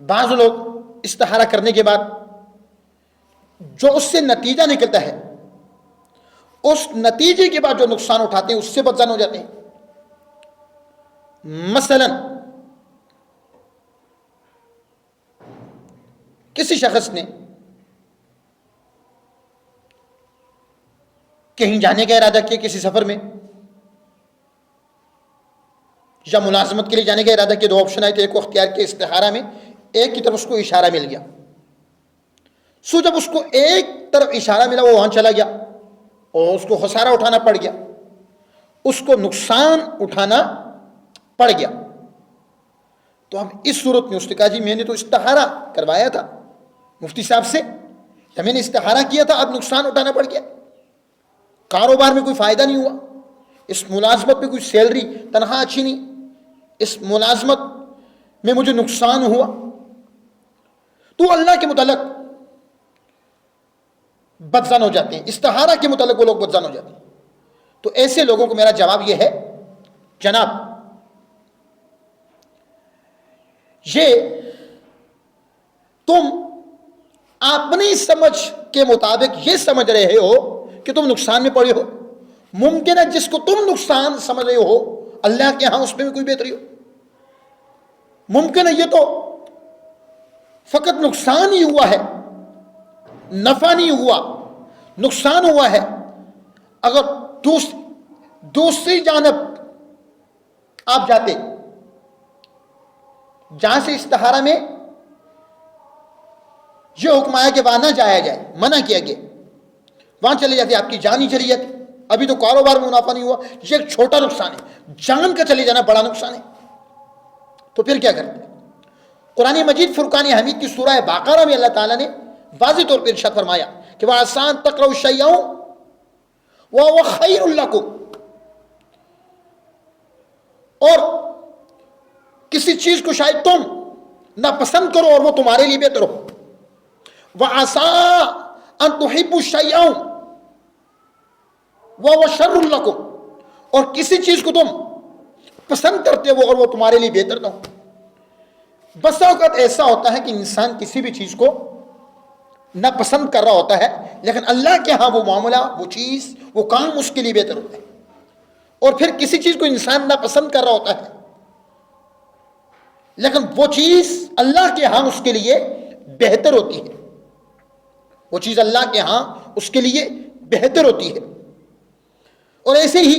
بعض لوگ استخارہ کرنے کے بعد جو اس سے نتیجہ نکلتا ہے اس نتیجے کے بعد جو نقصان اٹھاتے ہیں اس سے بدزن ہو جاتے ہیں. مثلا کسی شخص نے کہیں جانے کا ارادہ کیا کسی سفر میں یا ملازمت کے لیے جانے کا ارادہ کیا. دو آپشن آئے تھے، ایک کو اختیار کیا استخارہ میں، ایک کی طرف اس کو اشارہ مل گیا. جب اس کو ایک طرف اشارہ ملا وہ وہاں چلا گیا اور اس کو خسارہ اٹھانا پڑ گیا، اس کو نقصان اٹھانا پڑ گیا. تو ہم اس صورت میں اس نے کہا جی میں نے تو استخارہ کروایا تھا مفتی صاحب سے، یا میں نے استخارہ کیا تھا، اب نقصان اٹھانا پڑ گیا. کاروبار میں کوئی فائدہ نہیں ہوا، اس ملازمت میں کوئی سیلری تنخواہ اچھی نہیں، اس ملازمت میں مجھے نقصان ہوا. تو اللہ کے متعلق بدزن ہو جاتے ہیں، استخارہ کے متعلق وہ لوگ بدزن ہو جاتے ہیں. تو ایسے لوگوں کو میرا جواب یہ ہے، جناب یہ تم اپنی سمجھ کے مطابق یہ سمجھ رہے ہو کہ تم نقصان میں پڑے ہو. ممکن ہے جس کو تم نقصان سمجھ رہے ہو اللہ کے ہاں اس میں بھی کوئی بہتری ہو. ممکن ہے یہ تو فقط نقصان ہی ہوا ہے، نفع نہیں ہوا، نقصان ہوا ہے. اگر دوسری جانب آپ جاتے جہاں سے استخارہ میں یہ حکم آیا کہ وہاں نہ جایا جائے، منع کیا گیا، وہاں چلے جاتے آپ کی جان ہی چلی جاتی. ابھی تو کاروبار میں منافع نہیں ہوا، یہ ایک چھوٹا نقصان ہے، جان کا چلے جانا بڑا نقصان ہے. تو پھر کیا کرتے؟ قرآن مجید فرقان حمید کی سورہ بقرہ میں اللہ تعالیٰ نے واضح طور پر ارشاد فرمایا کہ وَعَسَىٰ أَن تَكْرَهُوا شَيْئًا وَهُوَ خَيْرٌ لَكُمْ، اور کسی چیز کو شاید تم ناپسند کرو اور وہ تمہارے لیے بہتر ہو. وَعَسَىٰ أَن تُحِبُّوا شَيْئًا وَهُوَ شَرٌّ لَكُمْ، اور کسی چیز کو تم پسند کرتے ہو اور وہ تمہارے لیے بہتر نہ ہو. بس اوقات ایسا ہوتا ہے کہ انسان کسی بھی چیز کو ناپسند کر رہا ہوتا ہے لیکن اللہ کے ہاں وہ معاملہ، وہ چیز، وہ کام اس کے لیے بہتر ہوتا ہے. اور پھر کسی چیز کو انسان ناپسند کر رہا ہوتا ہے لیکن وہ چیز اللہ کے ہاں اس کے لیے بہتر ہوتی ہے، وہ چیز اللہ کے ہاں اس کے لیے بہتر ہوتی ہے. اور ایسے ہی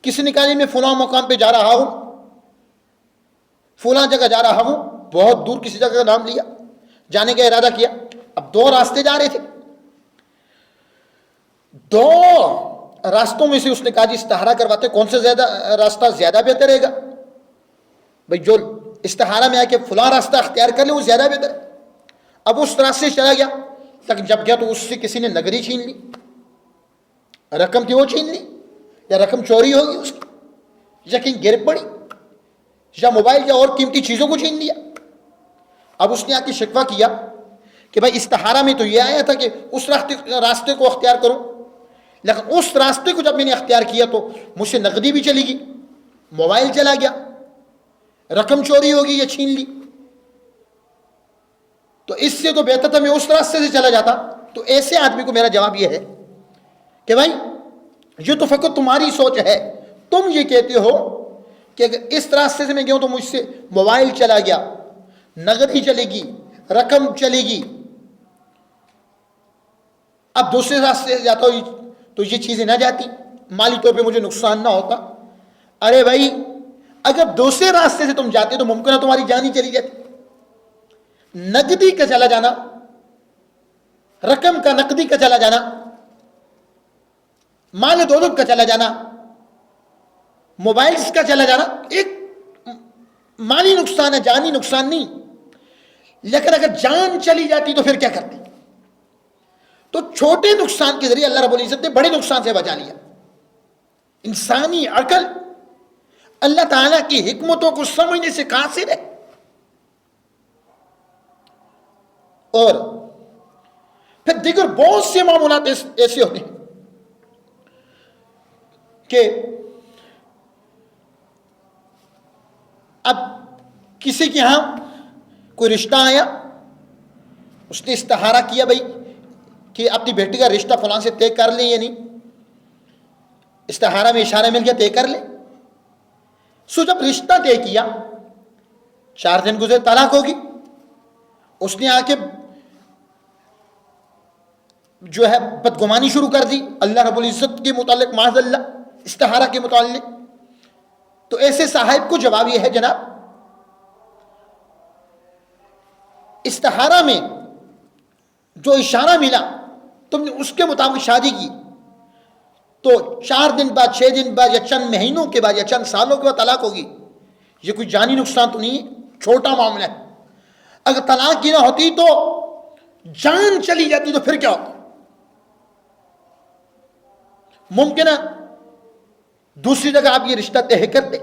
کسی نے کہا میں فلاں مقام پہ جا رہا ہوں، فلاں جگہ جا رہا ہوں، بہت دور کسی جگہ کا نام لیا، جانے کا ارادہ کیا. اب دو راستے جا رہے تھے، دو راستوں میں سے اس نے کہا جی استخارہ کرواتے کون سے راستہ زیادہ بہتر رہے گا. بھائی جو استخارہ میں آ کے فلاں راستہ اختیار کر لے وہ زیادہ بہتر ہے. اب اس راستے سے چلا گیا، تک جب گیا تو اس سے کسی نے نگری چھین لی، رقم تھی وہ چھین لی، یا رقم چوری ہوگی اس کی، یا کہیں گر پڑی، یا موبائل یا اور قیمتی چیزوں کو چھین لیا. اب اس نے آ کے شکوہ کیا کہ بھائی استخارہ میں تو یہ آیا تھا کہ اس راستے کو اختیار کرو، لیکن اس راستے کو جب میں نے اختیار کیا تو مجھ سے نقدی بھی چلی گئی، موبائل چلا گیا، رقم چوری ہوگی یا چھین لی. تو اس سے تو بہتر تھا میں اس راستے سے چلا جاتا. تو ایسے آدمی کو میرا جواب یہ ہے کہ بھائی یہ تو فقط تمہاری سوچ ہے، تم یہ کہتے ہو کہ اگر اس راستے سے میں گیا ہوں تو مجھ سے موبائل چلا گیا، نقد ہی چلے گی، رقم چلے گی. اب دوسرے راستے سے جاتا ہوں تو یہ چیزیں نہ جاتی، مالی طور پہ مجھے نقصان نہ ہوتا. ارے بھائی اگر دوسرے راستے سے تم جاتے تو ممکن ہے تمہاری جان ہی چلی جاتی. نقدی کا چلا جانا، رقم کا نقدی کا چلا جانا، مال دولت کا چلا جانا، موبائلز کا چلا جانا ایک مالی نقصان ہے، جانی نقصان نہیں. لیکن اگر جان چلی جاتی تو پھر کیا کرتے؟ تو چھوٹے نقصان کے ذریعے اللہ رب العزت نے بڑے نقصان سے بچا لیا. انسانی عقل اللہ تعالیٰ کی حکمتوں کو سمجھنے سے قاصر ہے. اور پھر دیگر بہت سے معاملات ایسے ہوتے ہیں کہ اب کسی کے ہاں کوئی رشتہ آیا, اس نے استخارہ کیا بھائی کہ اپنی بیٹی کا رشتہ فلاں سے طے کر لیں یا نہیں, استخارہ میں اشارہ مل گیا طے کر لیں. سو جب رشتہ طے کیا, 4 دن گزرے طلاق ہوگی, اس نے آ کے جو ہے بدگمانی شروع کر دی اللہ رب العزت کے متعلق, معاذ اللہ استخارہ کے متعلق. تو ایسے صاحب کو جواب یہ ہے جناب, استخارہ میں جو اشارہ ملا تم نے اس کے مطابق شادی کی تو 4 دن بعد, 6 دن بعد, یا چند مہینوں کے بعد, یا چند سالوں کے بعد طلاق ہوگی. یہ کوئی جانی نقصان تو نہیں, چھوٹا معاملہ ہے. اگر طلاق کی نہ ہوتی تو جان چلی جاتی تو پھر کیا ہوتا؟ ممکن ہے دوسری جگہ آپ یہ رشتہ طے کرتے,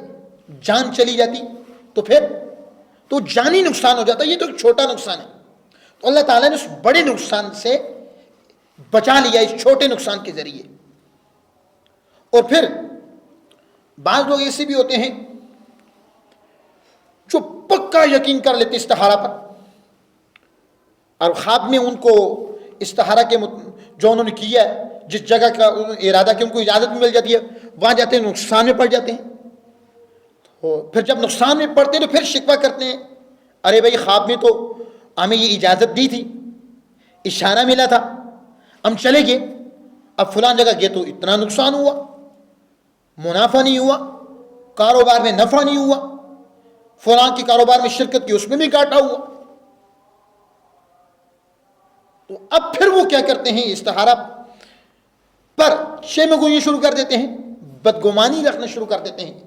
جان چلی جاتی تو پھر تو جانی نقصان ہو جاتا. یہ تو ایک چھوٹا نقصان ہے. تو اللہ تعالیٰ نے اس بڑے نقصان سے بچا لیا اس چھوٹے نقصان کے ذریعے. اور پھر بعض لوگ ایسے بھی ہوتے ہیں جو پکا یقین کر لیتے استخارہ پر, اور خواب میں ان کو استخارہ کے جو انہوں نے کیا ہے, جس جگہ کا ارادہ کہ ان کو اجازت بھی مل جاتی ہے, وہاں جاتے ہیں نقصان میں پڑ جاتے ہیں. تو پھر جب نقصان میں پڑتے ہیں تو پھر شکوہ کرتے ہیں, ارے بھائی خواب میں تو ہمیں یہ اجازت دی تھی, اشارہ ملا تھا, ہم چلے گئے, اب فلان جگہ گئے تو اتنا نقصان ہوا, منافع نہیں ہوا, کاروبار میں نفع نہیں ہوا, فلاں کے کاروبار میں شرکت کی اس میں بھی گھاٹا ہوا. تو اب پھر وہ کیا کرتے ہیں, استخارہ پر شے میں گوئی شروع کر دیتے ہیں, بدگمانی رکھنا شروع کر دیتے ہیں.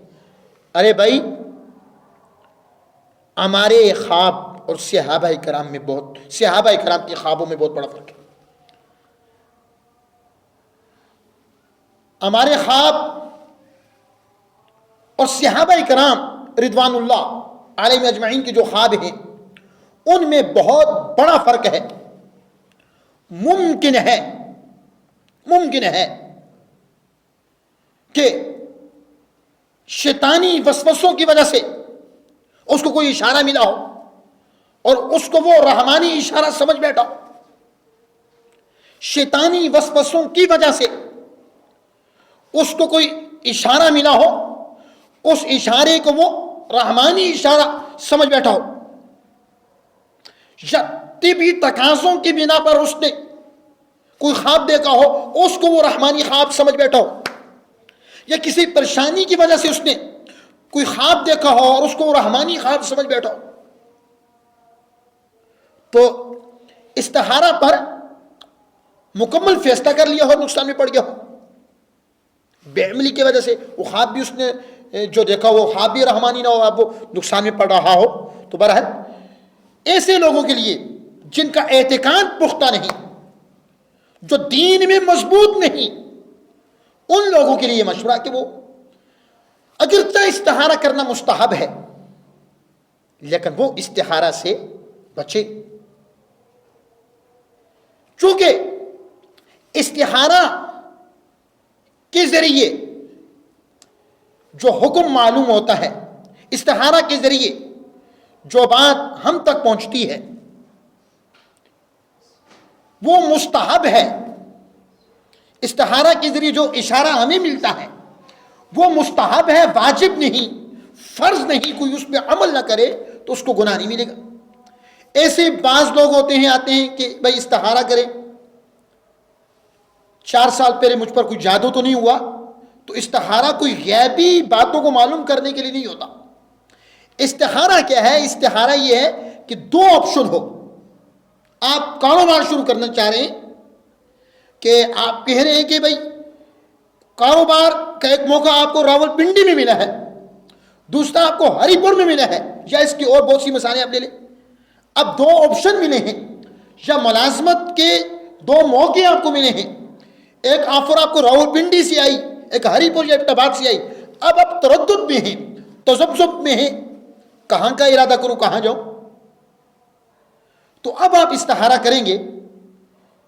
ارے بھائی ہمارے خواب اور صحابہ کرام میں صحابہ کرام کے خوابوں میں بہت بڑا فرق ہے. ہمارے خواب اور صحابہ کرام رضوان اللہ علیہم اجمعین کے جو خواب ہیں ان میں بہت بڑا فرق ہے. ممکن ہے کہ شیطانی وسوسوں کی وجہ سے اس کو کوئی اشارہ ملا ہو اور اس کو وہ رحمانی اشارہ سمجھ بیٹھا ہو. شیطانی وسوسوں کی وجہ سے اس کو کوئی اشارہ ملا ہو, اس اشارے کو وہ رحمانی اشارہ سمجھ بیٹھا ہو, یا طبی تقاضوں کی بنا پر اس نے کوئی خواب دیکھا ہو, اس کو وہ رحمانی خواب سمجھ بیٹھا ہو, یا کسی پریشانی کی وجہ سے اس نے کوئی خواب دیکھا ہو اور اس کو وہ رحمانی خواب سمجھ بیٹھا ہو. تو استخارہ پر مکمل فیصلہ کر لیا ہو, نقصان میں پڑ گیا ہو, بے عملی کی وجہ سے وہ خواب بھی اس نے جو دیکھا وہ خواب بھی رحمانی نہ ہو, اب وہ نقصان میں پڑ رہا ہو. تو بہرحال ایسے لوگوں کے لیے جن کا اعتقاد پختہ نہیں, جو دین میں مضبوط نہیں, ان لوگوں کے لیے مشورہ کہ وہ اگرچہ استخارہ کرنا مستحب ہے لیکن وہ استخارہ سے بچے, چونکہ استخارہ کے ذریعے جو حکم معلوم ہوتا ہے, استخارہ کے ذریعے جو بات ہم تک پہنچتی ہے وہ مستحب ہے. استخارہ کے ذریعے جو اشارہ ہمیں ملتا ہے وہ مستحب ہے, واجب نہیں, فرض نہیں. کوئی اس پہ عمل نہ کرے تو اس کو گناہ نہیں ملے گا. ایسے بعض لوگ ہوتے ہیں, آتے ہیں کہ بھائی استخارہ کرے, 4 سال پہلے مجھ پر کوئی جادو تو نہیں ہوا. تو استخارہ کوئی غیبی باتوں کو معلوم کرنے کے لیے نہیں ہوتا. استخارہ کیا ہے؟ استخارہ یہ ہے کہ 2 آپشن ہو. آپ کاروبار شروع کرنا چاہ رہے ہیں کہ آپ کہہ رہے ہیں کہ بھائی کاروبار کا ایک موقع آپ کو راول پنڈی میں ملا ہے, دوسرا آپ کو ہری پور میں ملا ہے, یا اس کی اور بہت سی مثالیں آپ لے لیں. اب 2 آپشن ملے ہیں, یا ملازمت کے 2 موقع آپ کو ملے ہیں. ایک آفر آپ کو راول پنڈی سے آئی, ایک ہری پور یا ایبٹ سے آئی. اب آپ تردد میں ہیں, تذبذب میں ہیں, کہاں کا ارادہ کروں, کہاں جاؤں. تو اب آپ استخارہ کریں گے,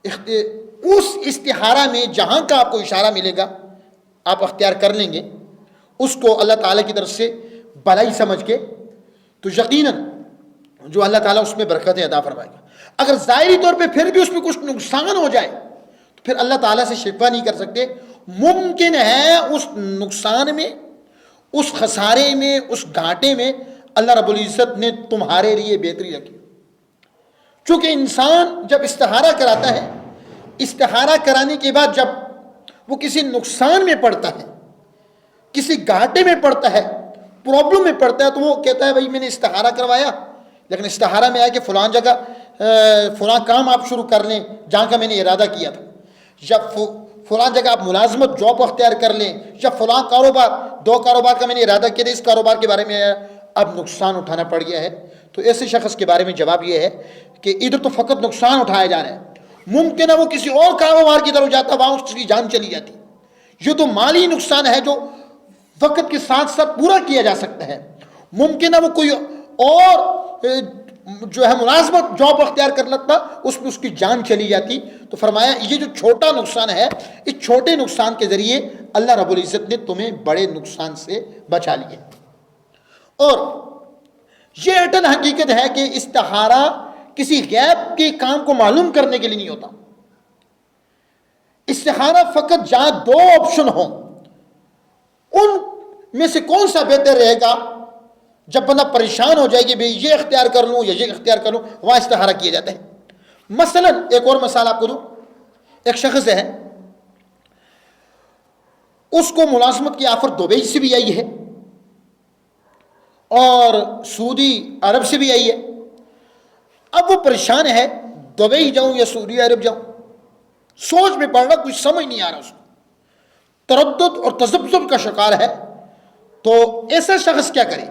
اس استخارہ میں جہاں کا آپ کو اشارہ ملے گا آپ اختیار کر لیں گے, اس کو اللہ تعالیٰ کی طرف سے بھلائی سمجھ کے. تو یقیناً جو اللہ تعالیٰ اس میں برکتیں عطا فرمائے گا. اگر ظاہری طور پہ پھر بھی اس میں کچھ نقصان ہو جائے تو پھر اللہ تعالیٰ سے شکوہ نہیں کر سکتے. ممکن ہے اس نقصان میں، اس خسارے میں، اس گھاٹے میں اللہ رب العزت نے تمہارے لیے بہتری رکھی. چونکہ انسان جب استخارہ کراتا ہے، استخارہ کرانے کے بعد جب وہ کسی نقصان میں پڑتا ہے، کسی گھاٹے میں پڑتا ہے، پرابلم میں پڑتا ہے، تو وہ کہتا ہے بھائی میں نے استخارہ کروایا لیکن استخارہ میں آیا کہ فلاں جگہ فلاں کام آپ شروع کر لیں جہاں کا میں نے ارادہ کیا تھا، یا فلاں جگہ آپ ملازمت جاب اختیار کر لیں، یا فلاں کاروبار، 2 کاروبار کا میں نے ارادہ کیا تھا، اس کاروبار کے بارے میں اب نقصان اٹھانا پڑ گیا ہے. تو ایسے شخص کے بارے میں جواب یہ ہے کہ ادھر تو فقط نقصان اٹھایا جا رہا ہے، ممکن ہے وہ کسی اور کاروبار کی طرف جاتا، وہاں اس کی جان چلی جاتی. یہ تو مالی نقصان ہے جو وقت کے ساتھ ساتھ پورا کیا جا سکتا ہے. ممکن ہے وہ کوئی اور جو ہے ملازمت جاب اختیار کر لیتا، اس میں اس کی جان چلی جاتی. تو فرمایا یہ جو چھوٹا نقصان ہے، اس چھوٹے نقصان کے ذریعے اللہ رب العزت نے تمہیں بڑے نقصان سے بچا لیا. اور یہ اٹل حقیقت ہے کہ استخارہ کسی غیب کے کام کو معلوم کرنے کے لیے نہیں ہوتا. استخارہ فقط جہاں 2 آپشن ہوں ان میں سے کون سا بہتر رہے گا، جب بندہ پریشان ہو جائے کہ بھئی یہ اختیار کر لوں یا یہ اختیار کر لوں، وہاں استخارہ کیا جاتا ہے. مثلا ایک اور مثال آپ کو دوں. ایک شخص ہے، اس کو ملازمت کی آفر دبئی سے بھی آئی ہے اور سعودی عرب سے بھی آئی ہے. اب وہ پریشان ہے، دبئی جاؤں یا سعودی عرب جاؤں، سوچ میں پڑ رہا، کچھ سمجھ نہیں آ رہا، اس کو تردد اور تذبذب کا شکار ہے. تو ایسا شخص کیا کرے؟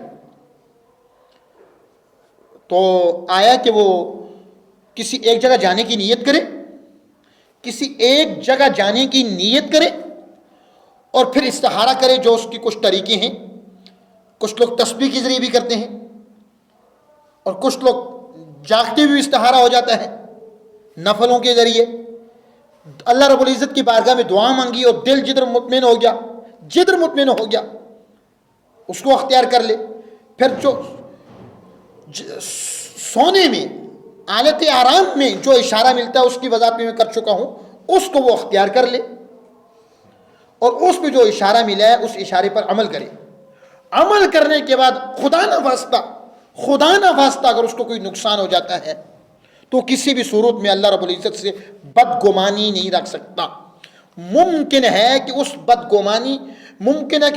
تو آیا کہ وہ کسی ایک جگہ جانے کی نیت کرے، کسی ایک جگہ جانے کی نیت کرے اور پھر استخارہ کرے. جو اس کی کچھ طریقے ہیں، کچھ لوگ تسبیح کے ذریعے بھی کرتے ہیں اور کچھ لوگ جاگتے ہوئے استخارہ ہو جاتا ہے نفلوں کے ذریعے. اللہ رب العزت کی بارگاہ میں دعا مانگی اور دل جدھر مطمئن ہو گیا، جدھر مطمئن ہو گیا اس کو اختیار کر لے. پھر جو سونے میں، حالت آرام میں جو اشارہ ملتا ہے، اس کی وضاحت میں کر چکا ہوں، اس کو وہ اختیار کر لے اور اس پہ جو اشارہ ملا ہے اس اشارے پر عمل کرے. عمل کرنے کے بعد خدا نہ خواستہ اگر اس کو کوئی نقصان ہو جاتا ہے تو کسی بھی صورت میں اللہ رب العزت سے بدگمانی نہیں رکھ سکتا. ممکن ہے کہ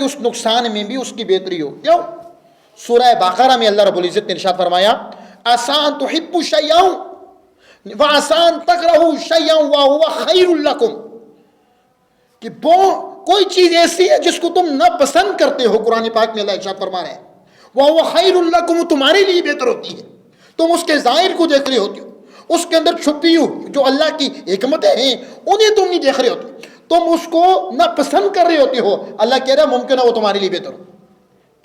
اس نقصان میں بھی اس کی بہتری ہو. کیوں؟ سورہ بقرہ میں اللہ رب العزت نے ارشاد فرمایا، آسان تحبوا شیئا وآسان تکرہوا شیئا وہو خیر لکم، کہ کوئی چیز ایسی ہے جس کو تم ناپسند کرتے ہو، قرآن پاک میں اللہ ارشاد فرما رہے ہیں وہو خیر لکم، تمہارے لیے بہتر ہوتی ہے. تم اس کے ظاہر کو دیکھ رہے ہوتے ہو، اس کے اندر چھپی جو اللہ کی حکمتیں ہیں انہیں تم نہیں دیکھ رہے ہوتے، تم اس کو ناپسند کر رہے ہوتے ہو. اللہ کہہ رہا ہے ممکن ہے وہ تمہارے لیے بہتر ہو.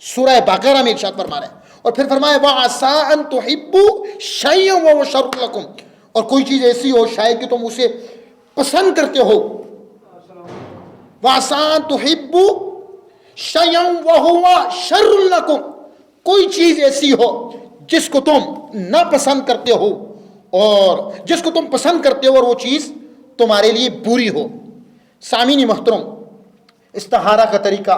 سورہ بقرہ میں ارشاد فرما رہے ہیں. اور پھر فرمایا وَعَسَىٰ أَن تُحِبُّوا شَيْئًا وَهُوَ شَرٌّ لَكُمْ، اور کوئی چیز ایسی ہو شاید کہ تم اسے پسند کرتے ہو. وَعَسَىٰ أَن تُحِبُّوا شَيْئًا وَهُوَ شَرٌّ لَكُمْ، کوئی چیز ایسی ہو جس کو تم ناپسند کرتے ہو اور جس کو تم پسند کرتے ہو اور وہ چیز تمہارے لیے بری ہو. سامعین محترم، استخارہ کا طریقہ